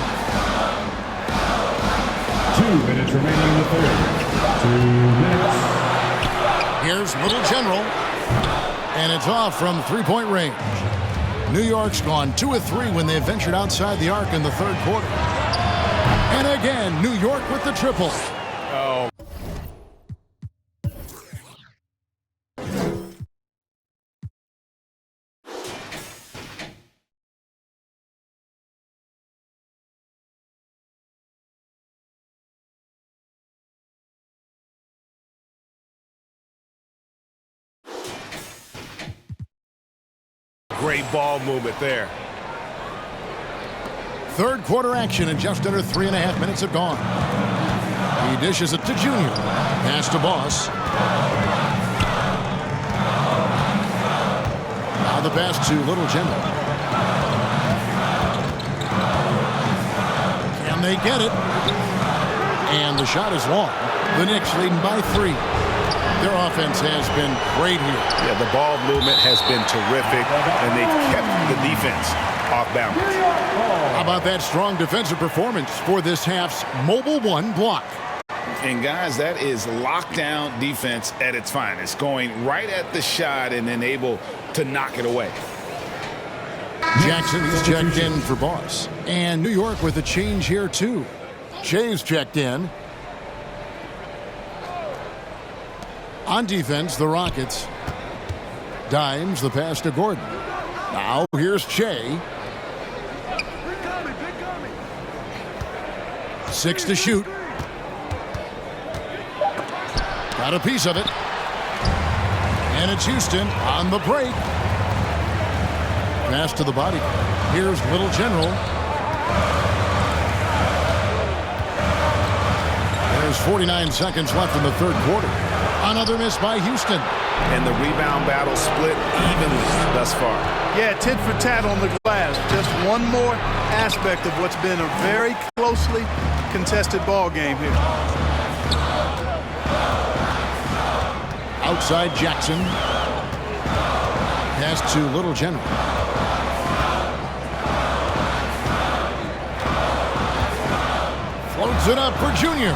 2 minutes remaining in the third. 2 minutes. Here's Little General. And it's off from 3-point range. New York's gone 2 of 3 when they ventured outside the arc in the third quarter. And again, New York with the triple. Oh. Great ball movement there. Third quarter action, and just under 3.5 minutes have gone. He dishes it to Junior. Pass to Boss. Now the pass to Little General. Can they get it? And the shot is long. The Knicks leading by 3. Their offense has been great here. Yeah, the ball movement has been terrific, and they've kept the defense off balance. How about that strong defensive performance for this half's Mobile 1 block? And, guys, that is lockdown defense at its finest, going right at the shot and then able to knock it away. Jackson is checked in for Boss. And New York with a change here, too. Shay's checked in. On defense, the Rockets. Dimes the pass to Gordon. Now here's Che. 6 to shoot. Got a piece of it. And it's Houston on the break. Pass to the body. Here's Little General. There's 49 seconds left in the third quarter. Another miss by Houston. And the rebound battle split evenly thus far. Yeah, tit for tat on the glass. Just one more aspect of what's been a very closely contested ball game here. Outside Jackson. Pass to Little General. Floats it up for Junior.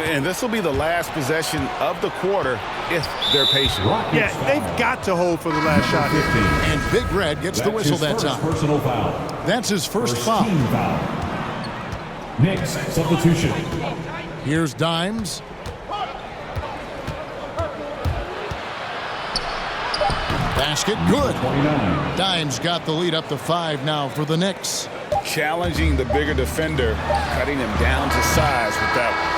And this will be the last possession of the quarter if they're patient. Yeah, they've got to hold for the last shot here. And Big Red gets the whistle that time. Personal foul. That's his first foul. Team foul. Knicks substitution. Here's Dimes. Basket good. 29. Dimes got the lead up to 5 now for the Knicks. Challenging the bigger defender, cutting him down to size with that one.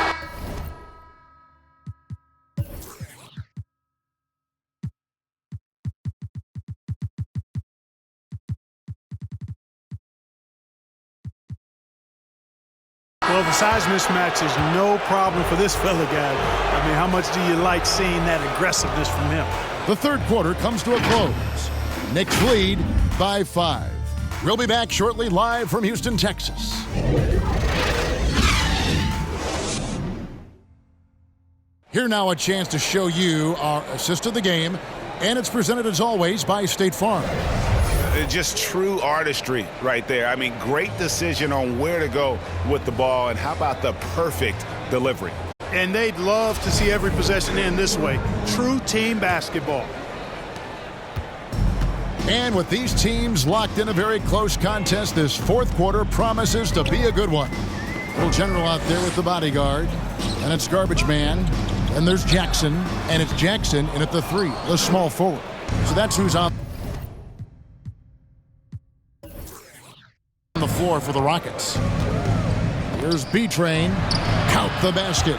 Well, the size mismatch is no problem for this fella, guy. I mean, how much do you like seeing that aggressiveness from him? The third quarter comes to a close. Knicks lead by 5. We'll be back shortly live from Houston, Texas. Here now a chance to show you our assist of the game, and it's presented as always by State Farm. Just true artistry right there. I mean, great decision on where to go with the ball, and how about the perfect delivery? And they'd love to see every possession end this way. True team basketball. And with these teams locked in a very close contest, this fourth quarter promises to be a good one. Little General out there with the bodyguard, and it's Garbage Man, and there's Jackson, and it's Jackson in at the 3, the small forward. So that's who's on the floor for the Rockets. Here's B-Train. Count the basket.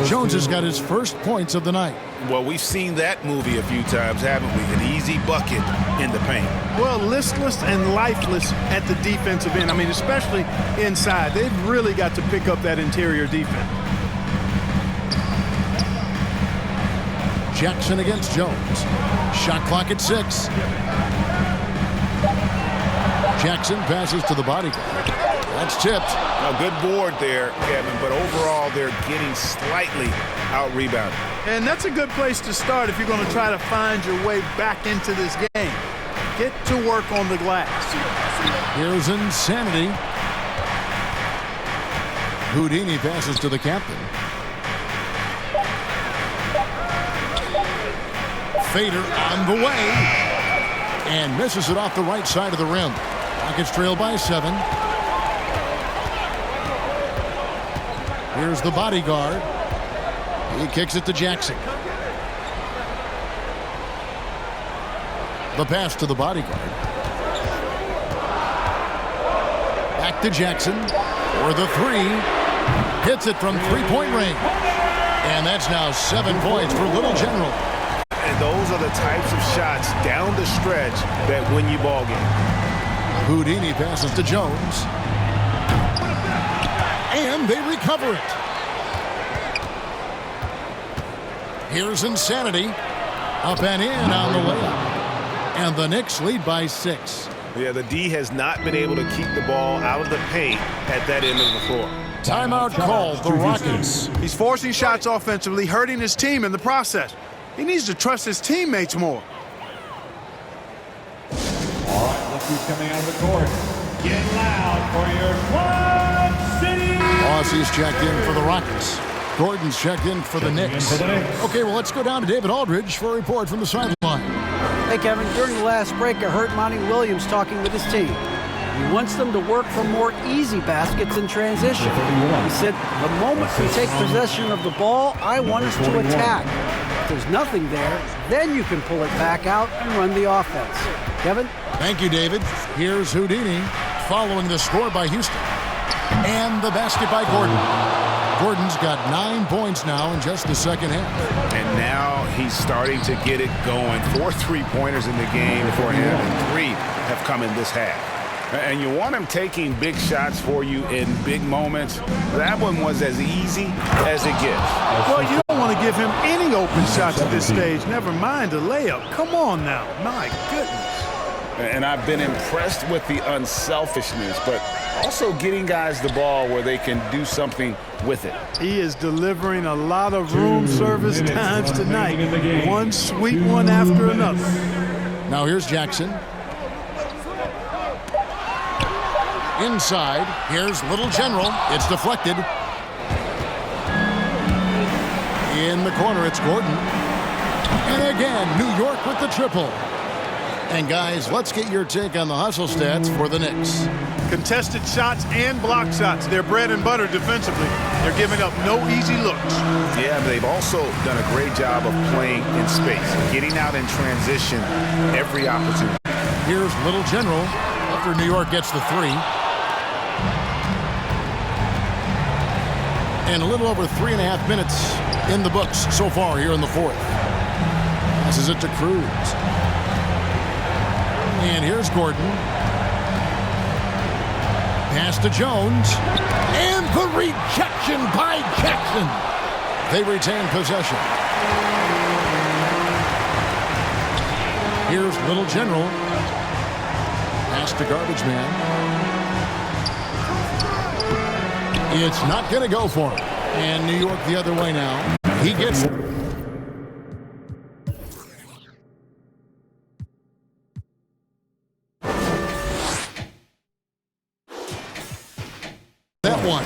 Jones has got his first points of the night. Well, we've seen that movie a few times, haven't we? An easy bucket in the paint. Well, listless and lifeless at the defensive end. I mean, especially inside. They've really got to pick up that interior defense. Jackson against Jones. Shot clock at 6. Jackson passes to the bodyguard. That's tipped. A good board there, Kevin, but overall they're getting slightly out-rebounded. And that's a good place to start if you're going to try to find your way back into this game. Get to work on the glass. Here's Insanity. Houdini passes to the captain. Fader on the way. And misses it off the right side of the rim. Rockets trail by 7. Here's the bodyguard. He kicks it to Jackson. The pass to the bodyguard. Back to Jackson. For the 3. Hits it from three-point range. And that's now 7 points for Little General. And those are the types of shots down the stretch that win you ball games. Houdini passes to Jones. And they recover it. Here's Insanity. Up and in on the layup. And the Knicks lead by 6. Yeah, the D has not been able to keep the ball out of the paint at that end of the floor. Timeout called the Rockets. He's forcing shots offensively, hurting his team in the process. He needs to trust his teammates more. All right, look who's coming out of the court. Get loud for your Quad City. Aussie's checked in for the Rockets. Gordon's checked in for the Knicks. Okay, well, let's go down to David Aldridge for a report from the sideline. Hey, Kevin, during the last break, I heard Monty Williams talking with his team. He wants them to work for more easy baskets in transition. He said, the moment we take possession of the ball, I want us to attack. If there's nothing there, then you can pull it back out and run the offense. Kevin? Thank you, David. Here's Houdini following the score by Houston. And the basket by Gordon. Gordon's got 9 points now in just the second half. And now he's starting to get it going. 4 3-pointers in the game for him, and 3 have come in this half. And you want him taking big shots for you in big moments. That one was as easy as it gets. Well, you don't want to give him any open shots at this stage, never mind a layup. Come on now, my goodness. And I've been impressed with the unselfishness, but also getting guys the ball where they can do something with it. He is delivering a lot of room service times tonight. One sweet one after another. Now here's Jackson. Inside, here's Little General. It's deflected. In the corner, it's Gordon. And again, New York with the triple. And guys, let's get your take on the hustle stats for the Knicks. Contested shots and block shots. They're bread and butter defensively. They're giving up no easy looks. Yeah, but they've also done a great job of playing in space, getting out in transition every opportunity. Here's Little General after New York gets the 3. And a little over 3.5 minutes in the books so far here in the fourth. Passes it to Cruz. And here's Gordon. Pass to Jones. And the rejection by Jackson. They retain possession. Here's Little General. Pass to Garbage Man. It's not going to go for him. And New York the other way now. He gets it. That one.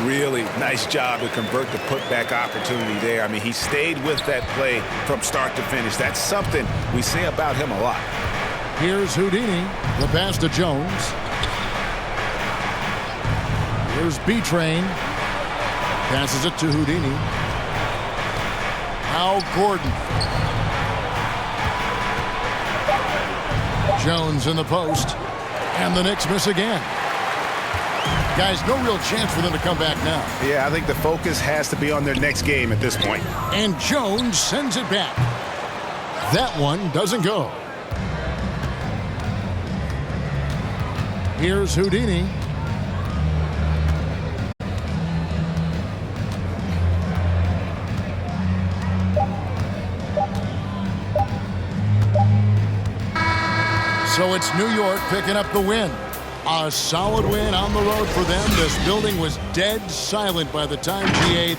Really nice job to convert the putback opportunity there. I mean, he stayed with that play from start to finish. That's something we say about him a lot. Here's Houdini. The pass to Jones. Here's B-Train. Passes it to Houdini. Now Gordon. Jones in the post. And the Knicks miss again. Guys, no real chance for them to come back now. Yeah, I think the focus has to be on their next game at this point. And Jones sends it back. That one doesn't go. Here's Houdini. So it's New York picking up the win. A solid win on the road for them. This building was dead silent by the time GA.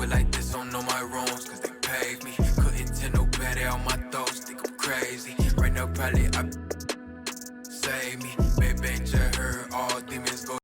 Like this, don't know my wrongs, cause they paved me. Couldn't tell no better on my thoughts, think I'm crazy. Right now, probably I save me. Baby, just heard all demons go.